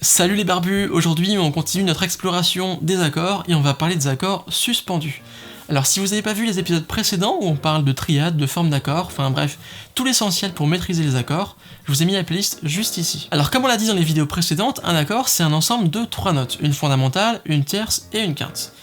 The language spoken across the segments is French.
Salut les barbus, aujourd'hui on continue notre exploration des accords et on va parler des accords suspendus. Alors si vous n'avez pas vu les épisodes précédents où on parle de triades, de formes d'accords, enfin bref, tout l'essentiel pour maîtriser les accords, je vous ai mis la playlist juste ici. Alors comme on l'a dit dans les vidéos précédentes, un accord c'est un ensemble de 3 notes, une fondamentale, une tierce et une quinte.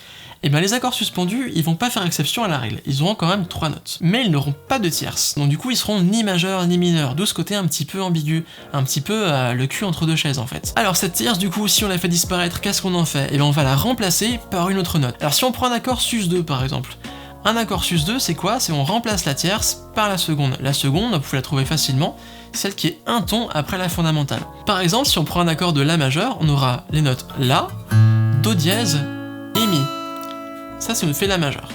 Et bien les accords suspendus, ils vont pas faire exception à la règle, ils auront quand même 3 notes. Mais ils n'auront pas de tierce, donc du coup ils seront ni majeurs ni mineurs, d'où ce côté un petit peu ambigu, un petit peu le cul entre deux chaises en fait. Alors cette tierce du coup, si on la fait disparaître, qu'est-ce qu'on en fait? Et bien on va la remplacer par une autre note. Alors si on prend un accord sus2 par exemple, un accord sus2 c'est quoi? C'est on remplace la tierce par la seconde. La seconde, vous pouvez la trouver facilement, celle qui est un ton après la fondamentale. Par exemple, si on prend un accord de la majeur, on aura les notes la, do dièse et mi. Ça, c'est on fait la majeure.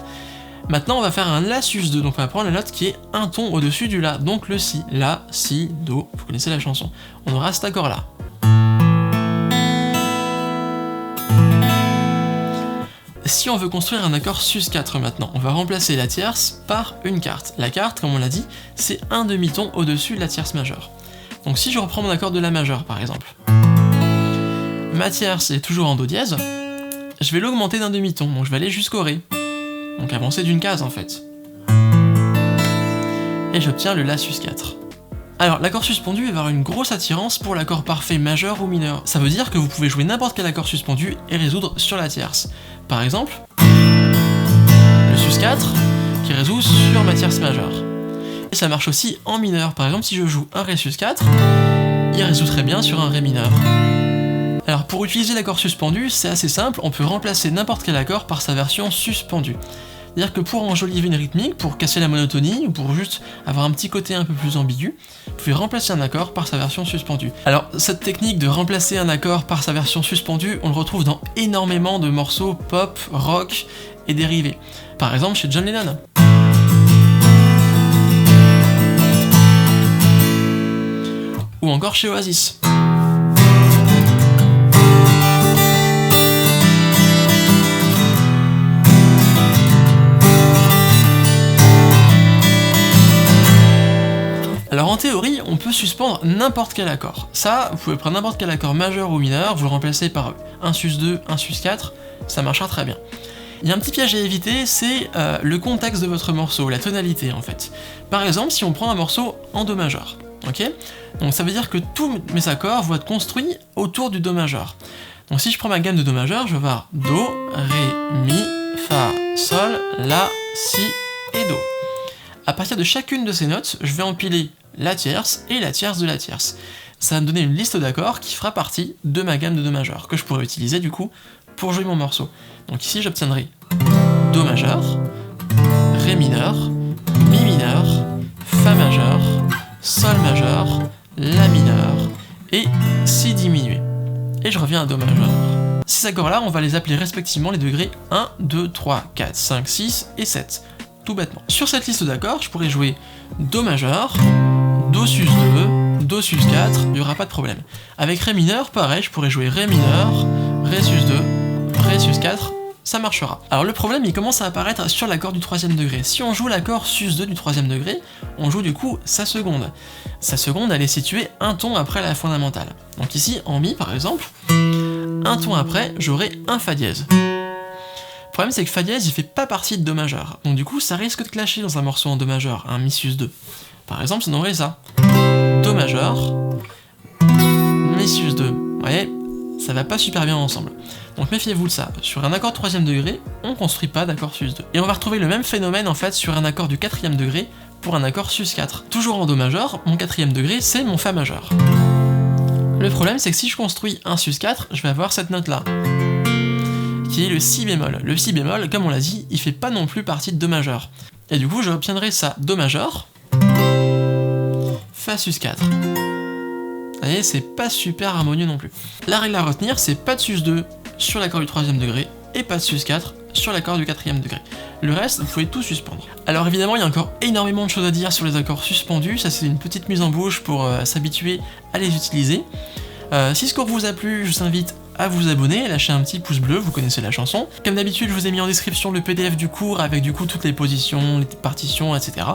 Maintenant, on va faire un la sus2, donc on va prendre la note qui est un ton au-dessus du la, donc le si. La, si, do, vous connaissez la chanson. On aura cet accord-là. Si on veut construire un accord sus4 maintenant, on va remplacer la tierce par une quarte. La quarte, comme on l'a dit, c'est un demi-ton au-dessus de la tierce majeure. Donc si je reprends mon accord de la majeure, par exemple, ma tierce est toujours en do dièse, je vais l'augmenter d'un demi-ton, donc je vais aller jusqu'au ré. Donc avancer d'une case en fait. Et j'obtiens le la sus4. Alors l'accord suspendu va avoir une grosse attirance pour l'accord parfait majeur ou mineur. Ça veut dire que vous pouvez jouer n'importe quel accord suspendu et résoudre sur la tierce. Par exemple, le sus4 qui résout sur ma tierce majeure. Et ça marche aussi en mineur. Par exemple, si je joue un ré sus4, il résout très bien sur un ré mineur. Alors pour utiliser l'accord suspendu, c'est assez simple, on peut remplacer n'importe quel accord par sa version suspendue. C'est-à-dire que pour enjoliver une rythmique, pour casser la monotonie, ou pour juste avoir un petit côté un peu plus ambigu, vous pouvez remplacer un accord par sa version suspendue. Alors cette technique de remplacer un accord par sa version suspendue, on le retrouve dans énormément de morceaux pop, rock et dérivés. Par exemple chez John Lennon. Ou encore chez Oasis. Alors en théorie, on peut suspendre n'importe quel accord. Ça, vous pouvez prendre n'importe quel accord majeur ou mineur, vous le remplacez par un sus2, un sus4, ça marchera très bien. Il y a un petit piège à éviter, c'est le contexte de votre morceau, la tonalité en fait. Par exemple, si on prend un morceau en do majeur, ok? Donc ça veut dire que tous mes accords vont être construits autour du do majeur. Donc si je prends ma gamme de do majeur, je vais avoir do, ré, mi, fa, sol, la, si et do. À partir de chacune de ces notes, je vais empiler la tierce et la tierce de la tierce. Ça va me donner une liste d'accords qui fera partie de ma gamme de do majeur, que je pourrais utiliser du coup pour jouer mon morceau. Donc ici j'obtiendrai do majeur, ré mineur, mi mineur, fa majeur, sol majeur, la mineur et si diminué. Et je reviens à do majeur. Ces accords-là, on va les appeler respectivement les degrés 1, 2, 3, 4, 5, 6 et 7. Tout bêtement. Sur cette liste d'accords, je pourrais jouer do majeur, do sus2, do sus4, il n'y aura pas de problème. Avec ré mineur, pareil, je pourrais jouer ré mineur, ré sus2, ré sus4, ça marchera. Alors le problème, il commence à apparaître sur l'accord du 3e degré. Si on joue l'accord sus2 du 3e degré, on joue du coup sa seconde. Sa seconde, elle est située un ton après la fondamentale. Donc ici, en mi par exemple, un ton après, j'aurai un fa dièse. Le problème c'est que fa dièse il fait pas partie de do majeur, donc du coup ça risque de clasher dans un morceau en do majeur, un mi sus2. Par exemple ça donnerait ça. Do majeur, mi sus2. Vous voyez, ça va pas super bien ensemble. Donc méfiez-vous de ça. Sur un accord 3e degré, on construit pas d'accord sus2. Et on va retrouver le même phénomène en fait sur un accord du 4e degré pour un accord sus4. Toujours en do majeur, mon 4e degré c'est mon fa majeur. Le problème c'est que si je construis un sus4, je vais avoir cette note là. Qui est le si bémol. Le si bémol, comme on l'a dit, il fait pas non plus partie de do majeur. Et du coup, j'obtiendrai ça do majeur, fa sus4. Vous voyez, c'est pas super harmonieux non plus. La règle à retenir, c'est pas de sus2 sur l'accord du 3e degré et pas de sus4 sur l'accord du 4e degré. Le reste, vous pouvez tout suspendre. Alors évidemment, il y a encore énormément de choses à dire sur les accords suspendus, ça c'est une petite mise en bouche pour s'habituer à les utiliser. Si ce cours vous a plu, je vous invite à vous abonner, lâcher un petit pouce bleu, vous connaissez la chanson. Comme d'habitude, je vous ai mis en description le PDF du cours avec du coup toutes les positions, les partitions, etc.